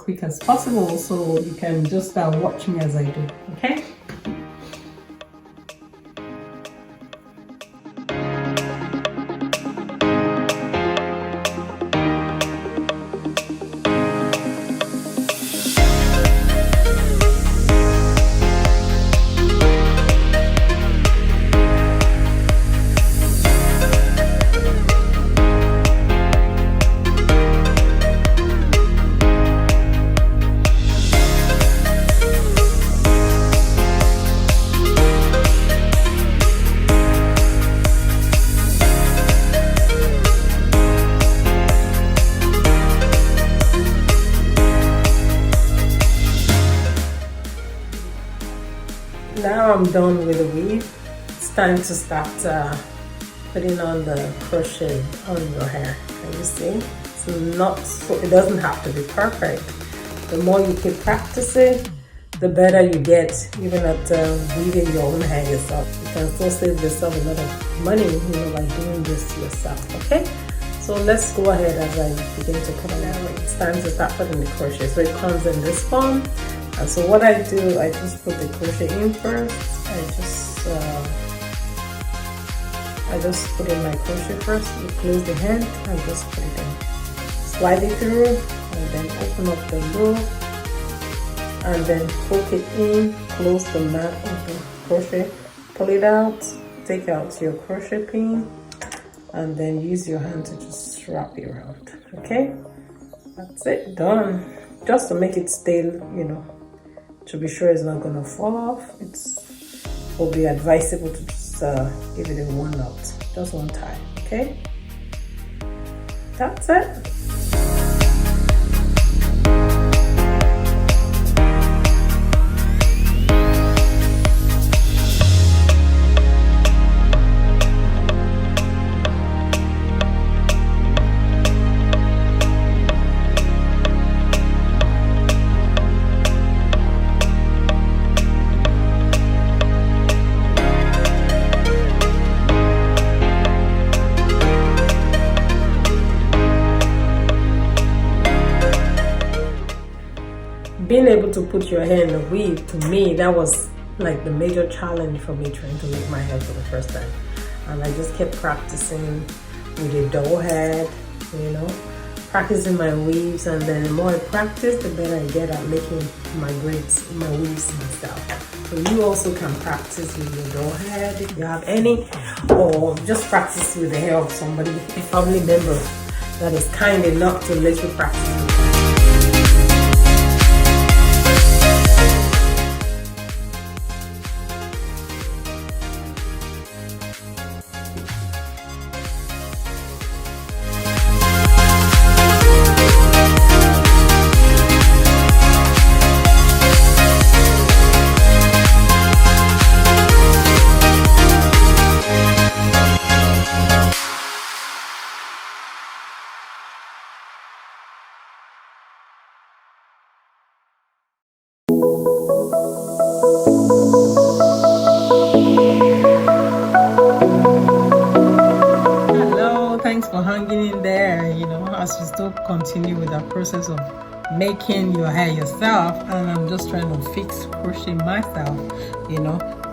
quick as possible so you can just watch me as I do, okay? Now I'm done with the weave. It's time to start putting on the crochet on your hair. Can you see? It's not so, it doesn't have to be perfect. The more you keep practicing, the better you get, even at weaving your own hair yourself. You can still save yourself a lot of money, by doing this yourself, okay? So let's go ahead as I begin to put on now. It's time to start putting the crochet. So it comes in this form. And so what I do, I just put the crochet in first. I just put in my crochet first. You close the hand and just put it in. Slide it through and then open up the loop and then hook it in. Close the mat of the crochet. Pull it out. Take out your crochet pin and then use your hand to just wrap it around. Okay, that's it, done. Just to make it stay, to be sure it's not going to fall off. It will be advisable to just give it a one knot, just one tie. Okay, that's it. Being able to put your hair in a weave, to me, that was like the major challenge for me trying to make my hair for the first time. And I just kept practicing with a doll head, practicing my weaves, and then the more I practice, the better I get at making my weaves myself. So you also can practice with your doll head if you have any, or just practice with the hair of somebody, a family member that is kind enough to let you practice with. Thanks for hanging in there, as we still continue with our process of making your hair yourself. And I'm just trying to fix crochet myself,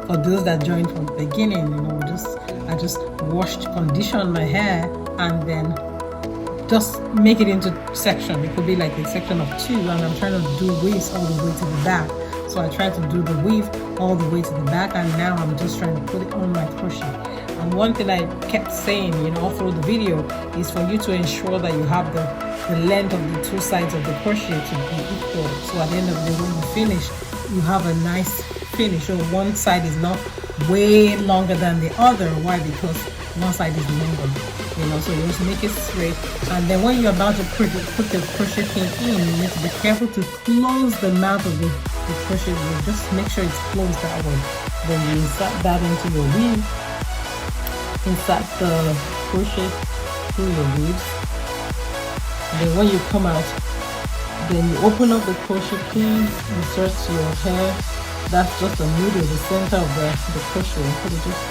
for those that joined from the beginning, I just conditioned my hair and then just make it into section. It could be like a section of 2, and I'm trying to do weaves all the way to the back. So I tried to do the weave all the way to the back, and now I'm just trying to put it on my crochet. And one thing I kept saying, all through the video, is for you to ensure that you have the length of the 2 sides of the crochet to be equal. So at the end of the day, when you finish, you have a nice finish. So one side is not way longer than the other. Why? Because one side is longer. So you want to make it straight. And then when you're about to put the crochet pin in, you need to be careful to close the mouth of the crochet wheel. Just make sure it's closed that way. Then you insert that into your weave. Insert the crochet through your weaves. Then when you come out, then you open up the crochet pin, insert your hair. That's just the middle, the center of the crochet. Put it just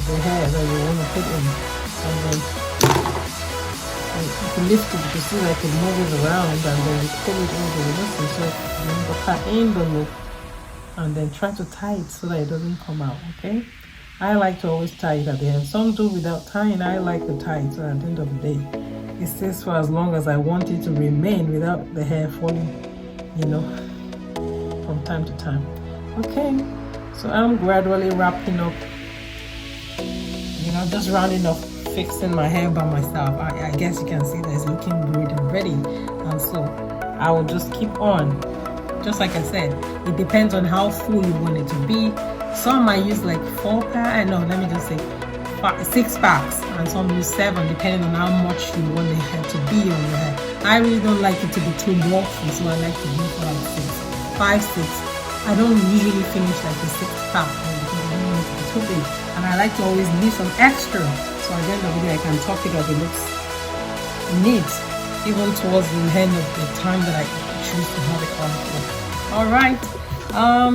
the hair that you want to put in, and then you to lift it because see I could move it around and then pull it over the listen. So you put her in the loop and then try to tie it so that it doesn't come out. Okay, I like to always tie it at the end. Some do without tying. I like to tie it so at the end of the day it stays for as long as I want it to remain without the hair falling, you know, from time to time. Okay, so I'm gradually wrapping up, you know, just rounding up, fixing my hair by myself. I guess you can see that it's looking great already, and so I will just keep on. Just like I said, it depends on how full you want it to be. Some might use like 4 packs, no, let me just say 6 packs, and some use 7, depending on how much you want the hair to be on your hair. I really don't like it to be too bulky, so I like to do like 5, 6. I don't usually finish like the 6 pack because I don't want it to be too big, and I like to always leave some extra, so at the end of the day I can top it up. It looks neat, even towards the end of the time that I choose to have it on. All right,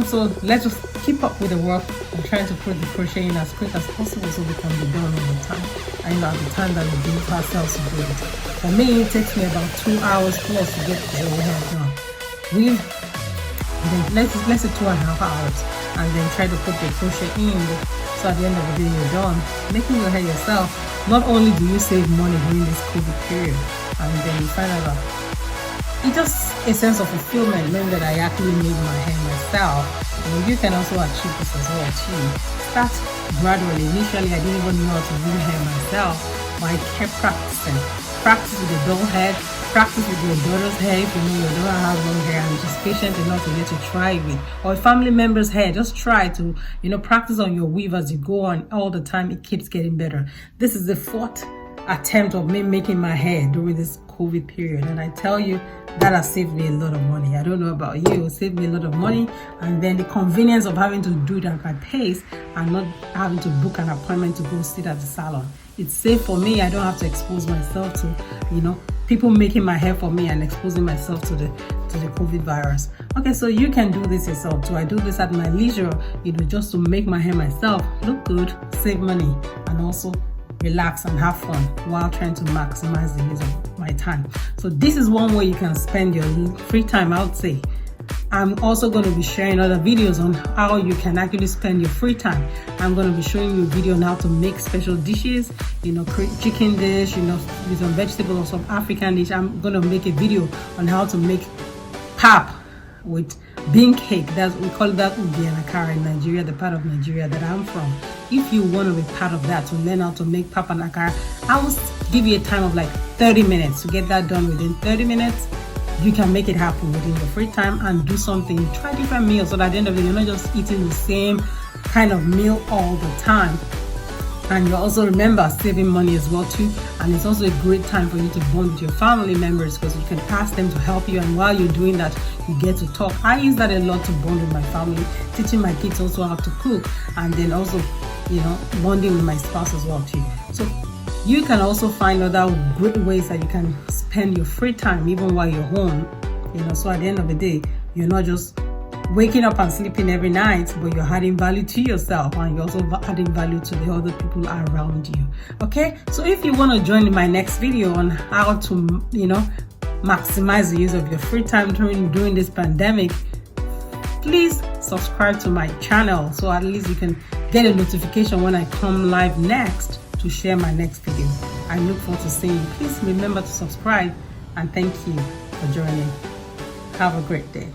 so let's just keep up with the work. I'm trying to put the crochet in as quick as possible so we can be done on the time. I know at the time that we give ourselves to do it. For me, it takes me about 2 hours plus to get the whole hair done. Let's say 2.5 hours, and then try to put the crochet in. So at the end of the day, you're done making your hair yourself. Not only do you save money during this COVID period, and then you find out that it's just a sense of fulfillment knowing that I actually made my hair myself. And you can also achieve this as well too. Start gradually. Initially, I didn't even know how to do hair myself, but I kept practicing. Practice with your doll head, practice with your daughter's hair. If you know your daughter has long hair and just patient enough to let you try with, or a family member's hair, just try to, you know, practice on your weave as you go on all the time. It keeps getting better. This is the 4th attempt of me making my hair during this COVID period, and I tell you that has saved me a lot of money. I don't know about you, it saved me a lot of money, and then the convenience of having to do it at my pace and not having to book an appointment to go sit at the salon. It's safe for me. I don't have to expose myself to, you know, people making my hair for me and exposing myself to the COVID virus. Okay, so you can do this yourself too. I do this at my leisure, you know, just to make my hair myself look good, save money, and also relax and have fun while trying to maximize the use of my time. So this is one way you can spend your free time, I would say. I'm also going to be sharing other videos on how you can actually spend your free time. I'm going to be showing you a video on how to make special dishes, you know, chicken dish, you know, with some vegetable or some African dish. I'm going to make a video on how to make pap with bean cake. We call that ubi and akara in Nigeria, the part of Nigeria that I'm from. If you want to be part of that, to learn how to make pap and akara, I will give you a time of like 30 minutes to get that done. Within 30 minutes, you can make it happen within your free time and do something. Try different meals so that at the end of the day, you're not just eating the same kind of meal all the time. And you also remember saving money as well too. And it's also a great time for you to bond with your family members because you can ask them to help you, and while you're doing that, you get to talk. I use that a lot to bond with my family, teaching my kids also how to cook, and then also, you know, bonding with my spouse as well too. So you can also find other great ways that you can spend your free time even while you're home, you know, so at the end of the day, you're not just waking up and sleeping every night, but you're adding value to yourself and you're also adding value to the other people around you. Okay, so if you want to join in my next video on how to, you know, maximize the use of your free time during this pandemic, please subscribe to my channel so at least you can get a notification when I come live next to share my next video. I look forward to seeing you. Please remember to subscribe, and thank you for joining. Have a great day.